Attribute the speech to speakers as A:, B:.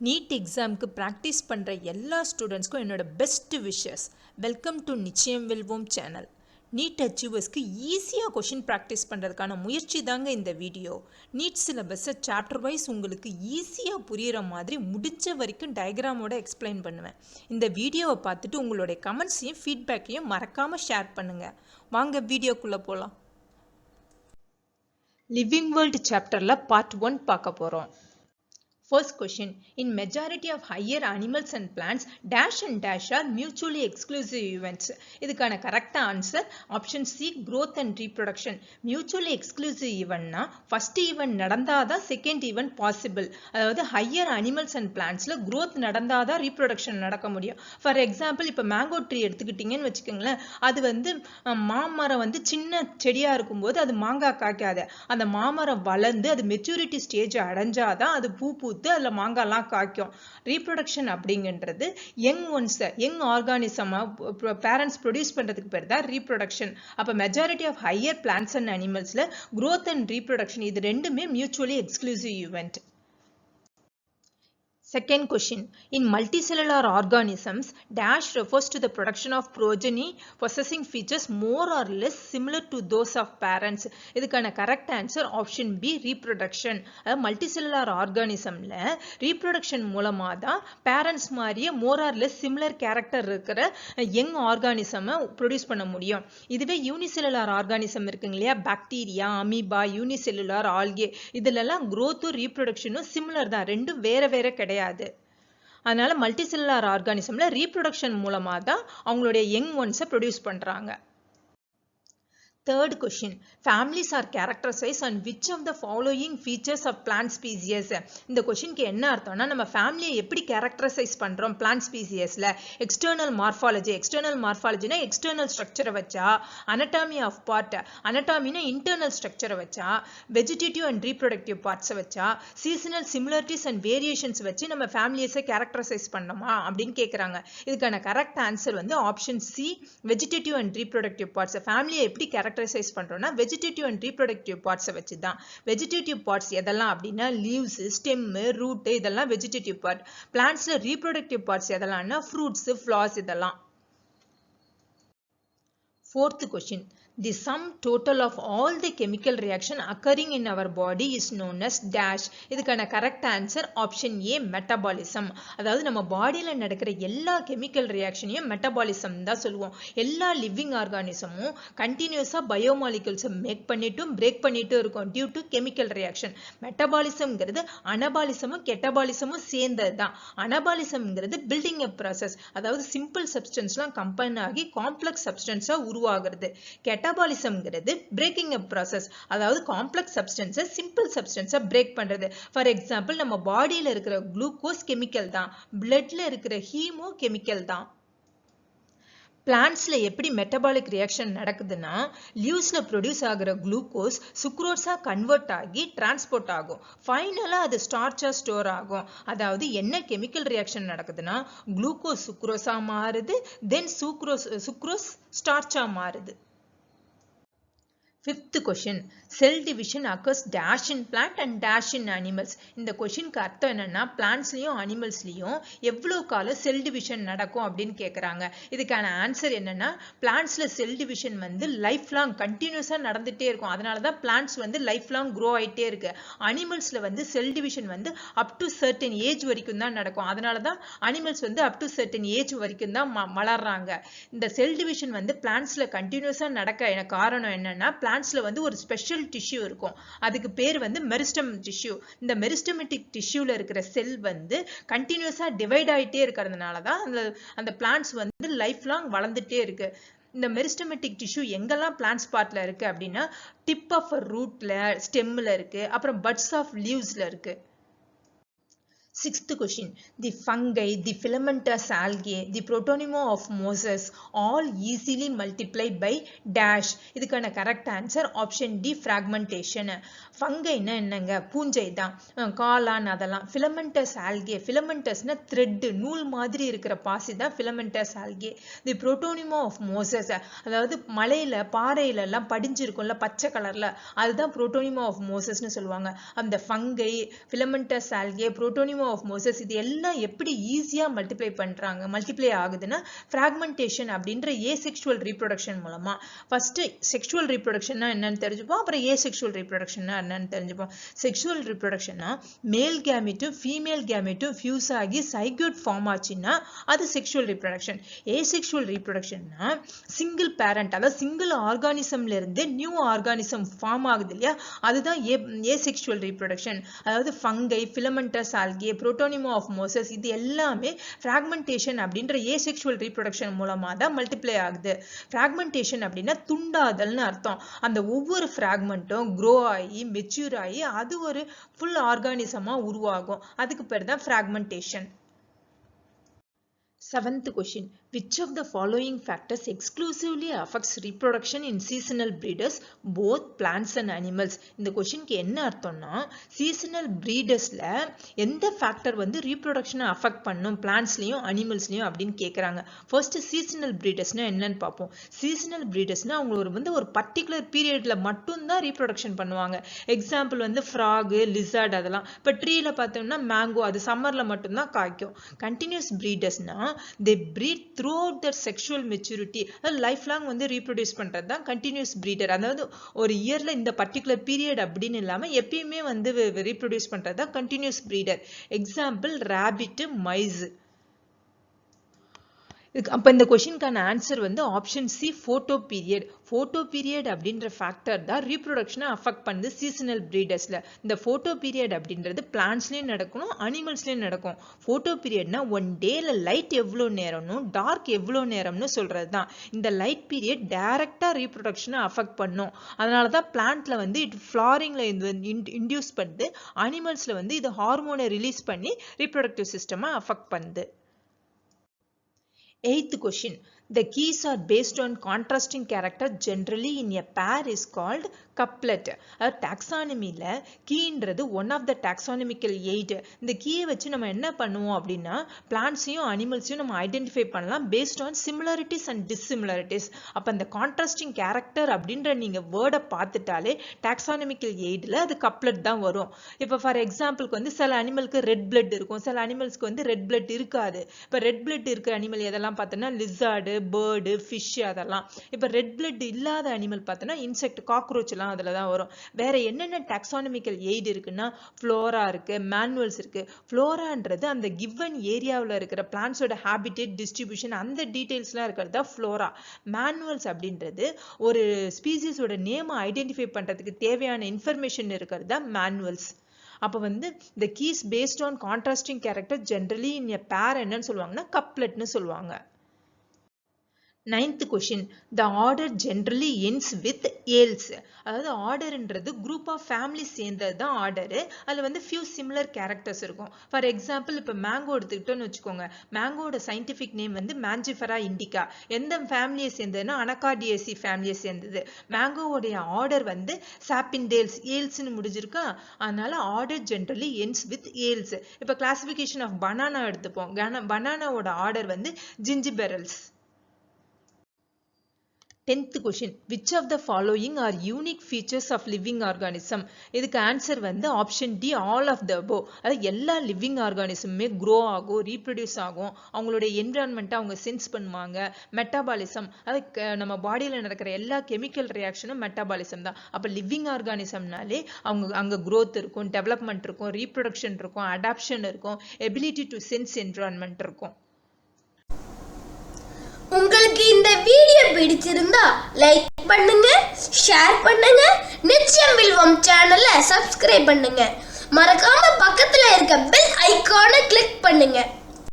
A: NEET எக்ஸாமுக்கு practice பண்ணுற எல்லா ஸ்டூடெண்ட்ஸ்க்கும் என்னோட பெஸ்ட் விஷஸ். வெல்கம் டு நிச்சயம் வெல்வோம் சேனல். நீட் அச்சீவர்ஸ்க்கு ஈஸியாக கொஷின் ப்ராக்டிஸ் பண்ணுறதுக்கான முயற்சி தாங்க இந்த வீடியோ. நீட் சிலபஸை சாப்டர் வைஸ் உங்களுக்கு ஈஸியாக புரிகிற மாதிரி முடிஞ்ச வரைக்கும் டயக்ராமோட எக்ஸ்பிளைன் பண்ணுவேன். இந்த வீடியோவை பார்த்துட்டு உங்களுடைய கமெண்ட்ஸையும் ஃபீட்பேக்கையும் மறக்காமல் ஷேர் பண்ணுங்கள். வாங்க வீடியோக்குள்ளே போகலாம். லிவிங் வேர்ல்டு சாப்டரில் பார்ட் 1 பார்க்க போகிறோம். First question. In majority of higher animals and plants, dash and dash are mutually exclusive events. இதுக்கான correct answer option C, growth and reproduction. Mutually exclusive event na first event நடந்தாதா second event possible. அதாவது higher animals and plantsல growth நடந்தாதா reproduction நடக்க முடியும். For example, இப்போ mango tree எடுத்துக்கிட்டீங்கன்னு வச்சுக்கோங்களேன், அது வந்து மாமரம் வந்து சின்ன செடியா இருக்கும்போது அது மாங்காய் காய்க்காது. அந்த மாமரம் வளர்ந்து அது மெச்சூரிட்டி ஸ்டேஜ் அடைஞ்சாதான் அது பூ பூத்து அதில் மாங்காய்லாம் காய்க்கும். ரீப்ரொடக்ஷன் அப்படிங்கிறது யங் ஆர்கானிசமா பேரண்ட்ஸ் ப்ரொடியூஸ் பண்றதுக்கு பேர் தான் ரீப்ரொடக்ஷன். அப்போ majority of higher plants and அனிமல்ஸ்ல growth and reproduction இது ரெண்டுமே mutually exclusive event. Second question. In multicellular organisms, dash refers to the production of progeny possessing features more or less similar to those of parents. இதுக்கான correct answer option B, reproduction. Multicellular organismல reproduction மூலமா தான் parents மாதிரியே more or less similar character இருக்கிற young organism produce பண்ண முடியும். இதுவே unicellular organism இருக்குங்க இல்லையா, பாக்டீரியா, அமீபா, unicellular, algae இதெல்லாம் growth reproduction similar தான், ரெண்டும் வேற வேற கிடையாது. அதனால மல்டிசெல்லுலார் ஆர்கானிசம்ல ரீப்ரொடக்ஷன் மூலமா தான் அவங்களுடைய யங் ஒன்ஸை ப்ரொடியூஸ் பண்றாங்க. Third question. Families are characterized on which of the following features of plant species? இந்த கொஸ்டினுக்கு என்ன அர்த்தம்னா, நம்ம ஃபேமிலியை எப்படி கேரக்டரைஸ் பண்றோம் பிளான்ட் ஸ்பீசியஸ்ல. எக்ஸ்டர்னல் மார்ஃபாலஜினா எக்ஸ்டர்னல் ஸ்ட்ரக்சரை வச்சா, அனட்டாமி ஆஃப் பார்ட், அனட்டாமினா இன்டர்னல் ஸ்ட்ரக்சரை வச்சா, வெஜிடேட்டிவ் அண்ட் ரீப்ரொடக்டிவ் பார்ட்ஸை வச்சா, சீசனல் சிமிலரிட்டிஸ் அண்ட் வேரியேஷன்ஸ் வச்சு நம்ம ஃபேமிலியஸை கேரக்டரைஸ் பண்ணோமா அப்படின்னு கேட்குறாங்க. இதுக்கான கரெக்ட் ஆன்சர் வந்து option C, vegetative and reproductive parts. ஃபேமிலியை எப்படி கேரக்டரைஸ் பண்றோம்னா வெஜிடேட்டிவ் அண்ட் ரீப்ரொடக்டிவ் பார்ட்ஸை வச்சு தான். வெஜிடேட்டிவ் பார்ட்ஸ் எதெல்லாம் அப்படின்னா லீவ்ஸ், ஸ்டெம், ரூட் இதெல்லாம் வெஜிடேட்டிவ் பார்ட். பிளான்ட்ஸ்ல ரீப்ரொடக்டிவ் பார்ட்ஸ் எதெல்லாம்னா ஃப்ரூட்ஸ், ஃப்ளவர்ஸ் இதெல்லாம். Fourth question. The sum total of all the chemical reaction occurring in our body is known as dash. இதுக்கான correct answer option A, metabolism. அதாவது நம்ம பாடியில நடக்கிற எல்லா கெமிக்கல் ரியாக்ஷனையும் மெட்டபாலிசம் தான் சொல்லுவோம். எல்லா லிவிங் ஆர்கானிசமும் கண்டினியூஸா பயோமாலிகுல்ஸை மேக் பண்ணிட்டும் பிரேக் பண்ணிட்டும் இருக்கும் டியூ டு கெமிக்கல் ரியாக்ஷன். மெட்டபாலிசம்ங்கிறது அனபாலிசமும் கெட்டபாலிசமும் சேர்ந்தது தான். அனபாலிசம்ங்கிறது பில்டிங் அப் ப்ராசஸ், அதாவது சிம்பிள் சப்ஸ்டன்ஸ்லாம் கம்பைன் ஆகி காம்ப்ளெக்ஸ் சப்ஸ்டன்ஸா உருவாகிறது. கெட்டபாலிசம்ங்கிறது பிரேக்கிங் அப் ப்ராசஸ், அதாவது காம்ப்ளெக்ஸ் சப்ஸ்டன்ஸை சிம்பிள் சப்ஸ்டன்ஸை பிரேக் பண்றது. ஃபார் எக்ஸாம்பிள், நம்ம பாடியில இருக்கிற குளுக்கோஸ் கெமிக்கல் தான், பிளட்ல இருக்கிற ஹீமோ கெமிக்கல் தான். பிளான்ட்ஸ்ல எப்படி மெட்டபாலிக் ரியாக்ஷன் நடக்குதுன்னா, லீவ்ஸ்ல ப்ரொடியூஸ் ஆகிற குளுக்கோஸ் சுக்ரோஸா கன்வெர்ட் ஆகி டிரான்ஸ்போர்ட் ஆகும். ஃபைனலா அது ஸ்டார்ச்சா ஸ்டோர் ஆகும். அதாவது என்ன கெமிக்கல் ரியாக்ஷன் நடக்குதுன்னா, குளுக்கோஸ் சுக்ரோஸா மாறுது, தென் சுக்ரோஸ் ஸ்டார்ச்சா மாறுது. Fifth question. Cell division occurs dash in plant and dash in animals. இந்த கொஸ்டினுக்கு அர்த்தம் என்னன்னா, பிளான்ட்ஸ்லயும் அனிமல்ஸ்லயும் எவ்வளவு காலம் செல் டிவிஷன் நடக்கும் அப்படின்னு கேட்கறாங்க. இதுக்கான ஆன்சர் என்னன்னா, பிளான்ட்ஸ்ல செல் டிவிஷன் வந்து லைஃப் லாங் கண்டினியூஸா நடந்துட்டே இருக்கும். அதனாலதான் பிளான்ட்ஸ் வந்து லைஃப் லாங் க்ரோ ஆயிட்டே இருக்கு. அனிமல்ஸ்ல வந்து செல் டிவிஷன் வந்து அப் டு சர்டன் ஏஜ் வரைக்கும் தான் நடக்கும். அதனாலதான் அனிமல்ஸ் வந்து அப் டு சர்டன் ஏஜ் வரைக்கும் தான் வளர்றாங்க. இந்த செல் டிவிஷன் வந்து பிளான்ட்ஸ்ல கண்டினியூஸா நடக்க காரணம் என்னன்னா, பிளான்ட்ஸ்ல வந்து ஒரு ஸ்பெஷல் டிஷ்யூ இருக்கும், அதுக்கு பேர் வந்து மெரிஸ்டம் டிஷ்யூ. இந்த மெரிஸ்டமெட்டிக் டிஷ்யூல இருக்கிற செல் வந்து கண்டினியூஸா டிவைட் ஆயிட்டே இருக்கிறதுனால தான் அந்த பிளான்ட்ஸ் வந்து லைஃப் லாங் வளர்ந்துட்டே இருக்கு. இந்த மெரிஸ்டமெட்டிக் டிஷ்யூ எங்கெல்லாம் பிளான்ட்ஸ் பார்ட்ல இருக்கு அப்படின்னா, டிப் ஆஃப் ரூட்ல, ஸ்டெம்ல இருக்கு, அப்புறம் பட்ஸ் ஆஃப் லீவ்ஸ்ல இருக்கு. Sixth question. The fungi, the filamentous algae, the protonema of mosses all easily multiplied by dash. இதுக்கான correct answer option D, fragmentation. ஃபங்கைனா என்னங்க, பூஞ்சை தான், காளான் அதெல்லாம். filamentous algae, filamentous-னா thread, நூல் மாதிரி இருக்கிற பாசி தான் filamentous algae. The protonema of mosses, அதாவது மலையில பாறையில எல்லாம் படிஞ்சிருக்கும்ல பச்சை கலர்ல, அதுதான் protonema of mosses னு சொல்லுவாங்க. அந்த ஃபங்கை, filamentous algae, protonema of mosses இது எல்லாம் எப்படி ஈஸியா மல்டிப்ளை ஆகுதுன்னா ஃப்ராக்மெண்டேஷன் அப்படின்ற ஏசெக்சுவல் ரீப்ரொடக்ஷன் மூலமா. ஃபர்ஸ்ட் செக்ஷுவல் ரீப்ரொடக்ஷன்னா என்னன்னு தெரிஞ்சுப்போம், அப்புறம் ஏசெக்சுவல் ரீப்ரொடக்ஷன்னா என்னன்னு தெரிஞ்சுப்போம். செக்ஷுவல் ரீப்ரொடக்ஷன்னா மேல் கேமெட்டும் ஃபீமேல் கேமெட்டும் ஃபியூஸ் ஆகி சைகோட் ஃபார்ம் ஆச்சுன்னா அது செக்ஷுவல் ரீப்ரொடக்ஷன். ஏசெக்சுவல் ரீப்ரொடக்ஷன்னா சிங்கிள் பேரண்ட், அதாவது சிங்கிள் ஆர்கானிசம்ல இருந்து நியூ ஆர்கானிசம் ஃபார்ம் ஆகுது இல்லையா, அதுதான் ஏசெக்சுவல் ரீப்ரொடக்ஷன். அதாவது fungi, filamentous algae, protonema of mosses இது எல்லாமே ஃப்ராக்மெண்டேஷன் அப்படின்ற ஏசெக்சுவல் ரீப்ரொடக்ஷன் மூலமா தான் மல்டிப்ளை ஆகுது. ஃப்ராக்மெண்டேஷன் அப்படின்னா துண்டாதல்னு அர்த்தம். அந்த ஒவ்வொரு ஃப்ராக்மெண்ட்டும் க்ரோ ஆகி மெச்சூர் ஆகி அது ஒரு ஃபுல் ஆர்கானிசமா உருவாகும். அதுக்கு பேர் தான் fragmentation. 7th question. Which of the following factors exclusively affects reproduction in seasonal breeders, both plants and animals? இந்த கொஸ்டினுக்கு என்ன அர்த்தம்னா, சீசனல் பிரீடர்ஸ்ல எந்த ஃபேக்டர் வந்து ரீப்ரொடக்ஷனை அஃபெக்ட் பண்ணும் பிளான்ட்ஸ்லயும் அனிமல்ஸ்லயும் அப்படின்னு கேட்குறாங்க. ஃபர்ஸ்ட் சீசனல் பிரீடர்ஸ்னா என்னன்னு பார்ப்போம். சீசனல் பிரீடர்ஸ்னா அவங்க ஒரு பர்டிகுலர் பீரியட்ல மட்டும்தான் ரீப்ரொடக்ஷன் பண்ணுவாங்க. எக்ஸாம்பிள் வந்து ஃப்ராகு, லிசார்ட் அதெல்லாம். இப்போ ட்ரீல பார்த்தோம்னா மேங்கோ, அது சம்மர்ல மட்டும்தான் காய்க்கும். கண்டினியூஸ் பிரீடர்ஸ்னா they breed throughout their sexual maturity. Life long வந்து ரீப்ரொடியூஸ் பண்றது தான் கண்டினியூஸ் பிரீடர். அதாவது ஒரு இயர்ல இந்த பர்டிகுலர் பீரியட் அப்படின்னு இல்லாம எப்பயுமே வந்து ரீப்ரொடியூஸ் பண்றது தான் continuous breeder. Example rabbit, mice. அப்ப இந்த கொஸ்டினுக்கான ஆன்சர் வந்து option C, photo period. Photo period அப்படின்ற ஃபேக்டர் தான் ரீப்ரொடக்ஷனை அஃபெக்ட் பண்ணுது சீசனல் பிரீடர்ஸ்ல. இந்த போட்டோ பீரியட் அப்படின்றது பிளான்ட்ஸ்லயும் நடக்கணும், அனிமல்ஸ்லயும் நடக்கும். போட்டோ பீரியட்னா ஒன் டேல லைட் எவ்வளோ நேரம்னும் டார்க் எவ்வளோ நேரம்னு சொல்றது தான். இந்த லைட் பீரியட் டைரக்டா ரீப்ரொடக்ஷனை அஃபெக்ட் பண்ணும். அதனாலதான் பிளான்ட்ல வந்து இது ஃபிளாரிங்ல இன்டியூஸ் பண்ணுது, அனிமல்ஸ்ல வந்து இது ஹார்மோனை ரிலீஸ் பண்ணி ரீப்ரொடக்டிவ் சிஸ்டமா அஃபெக்ட் பண்ணுது. 8th question. The keys are based on contrasting character generally in a pair is called couplet. டாக்ஸானமில கீன்றது one of the taxonomical aid. இந்த கீயை வச்சு நம்ம என்ன பண்ணுவோம் அப்படின்னா பிளான்ட்ஸையும் அனிமல்ஸையும் நம்ம ஐடென்டிஃபை பண்ணலாம் based on similarities and dissimilarities. அப்போ அந்த கான்ட்ராஸ்டிங் கேரக்டர் அப்படின்ற நீங்க வேர்டை பார்த்துட்டாலே டாக்ஸானமிக்கல் எய்ட்ல அது கப்லெட் தான் வரும். இப்போ ஃபார் எக்ஸாம்பிளுக்கு வந்து சில அனிமலுக்கு ரெட் பிளட் இருக்கும், சில அனிமல்ஸ்க்கு வந்து ரெட் பிளட் இருக்காது. இப்போ ரெட் பிளட் இருக்கிற அனிமல் எதெல்லாம் பார்த்தோம்னா லிசார்டு, பேர்டு, ஃபிஷ் அதெல்லாம். இப்போ ரெட் பிளட் இல்லாத அனிமல் பார்த்தோம்னா இன்செக்ட், காக்ரோச் எல்லாம் அதுல தான் வரும். வேற என்னென்ன டாக்ஸானமிக்கல் எய்ட் இருக்குன்னா ஃப்ளோரா இருக்கு, மேனுவல்ஸ் இருக்கு. ஃப்ளோரான்றது அந்த கிவன் ஏரியாவில் இருக்கிற பிளான்ட்ஸோட ஹாபிடேட், டிஸ்ட்ரிபியூஷன் அந்த டீடைல்ஸ்லாம் இருக்கிறது தான் ஃப்ளோரா. மேனுவல்ஸ் அப்படின்றது ஒரு ஸ்பீசிஸோட நேமை ஐடென்டிஃபை பண்றதுக்கு தேவையான இன்ஃபர்மேஷன் இருக்கிறது தான் மேனுவல்ஸ். அப்போ வந்து the keys based on contrasting character generally in a pair என்னன்னு சொல்லுவாங்கன்னா கப்லெட்னு சொல்லுவாங்க. 9th question. The order generally ends with ales. அதாவது ஆர்டர்ன்றது குரூப் ஆஃப் ஃபேமிலி சேர்ந்தது தான் ஆர்டரு. அதில் வந்து ஃபியூ சிமிலர் கேரக்டர்ஸ் இருக்கும். ஃபார் எக்ஸாம்பிள் இப்போ மேங்கோ எடுத்துக்கிட்டோன்னு வச்சுக்கோங்க. மேங்கோட சயின்டிஃபிக் நேம் வந்து மேஞ்சிஃபெரா இண்டிகா. எந்த ஃபேமிலியை சேர்ந்ததுன்னா அனகார்டியேசி ஃபேமிலியை சேர்ந்தது. மேங்கோவுடைய ஆர்டர் வந்து சாப்பின்டேல்ஸ், ஏல்ஸ்னு முடிஞ்சிருக்கா. அதனால order generally ends with else. இப்போ கிளாசிஃபிகேஷன் ஆஃப் பனானா எடுத்துப்போம். பனானாவோட ஆர்டர் வந்து ஜிஞ்சிபெரல்ஸ். 10th question. Which of the following are unique features of living organism? இதுக்கு ஆன்சர் வந்து option D, all of the above. அதாவது எல்லா லிவிங் ஆர்கானிசமுமே க்ரோ ஆகும், ரீப்ரொடியூஸ் ஆகும், அவங்களுடைய என்விரான்மெண்ட்டை அவங்க சென்ஸ் பண்ணுவாங்க. மெட்டாபாலிசம், அது நம்ம பாடியில் நடக்கிற எல்லா கெமிக்கல் ரியாக்ஷனும் மெட்டாபாலிசம் தான். அப்போ லிவிங் ஆர்கானிசம்னாலே அங்கே க்ரோத் இருக்கும், டெவலப்மெண்ட் இருக்கும், ரீப்ரொடக்ஷன் இருக்கும், அடாப்ஷன் இருக்கும், எபிலிட்டி டு சென்ஸ் என்விரான்மெண்ட் இருக்கும்.
B: உங்களுக்கு இந்த வீடியோ பிடிச்சிருந்தா லைக் பண்ணுங்க, ஷேர் பண்ணுங்க, நிச்சயம் வில்வம் சேனலை சப்ஸ்கிரைப் பண்ணுங்க. மறக்காம பக்கத்துல இருக்க பெல் ஐகானை கிளிக் பண்ணுங்க.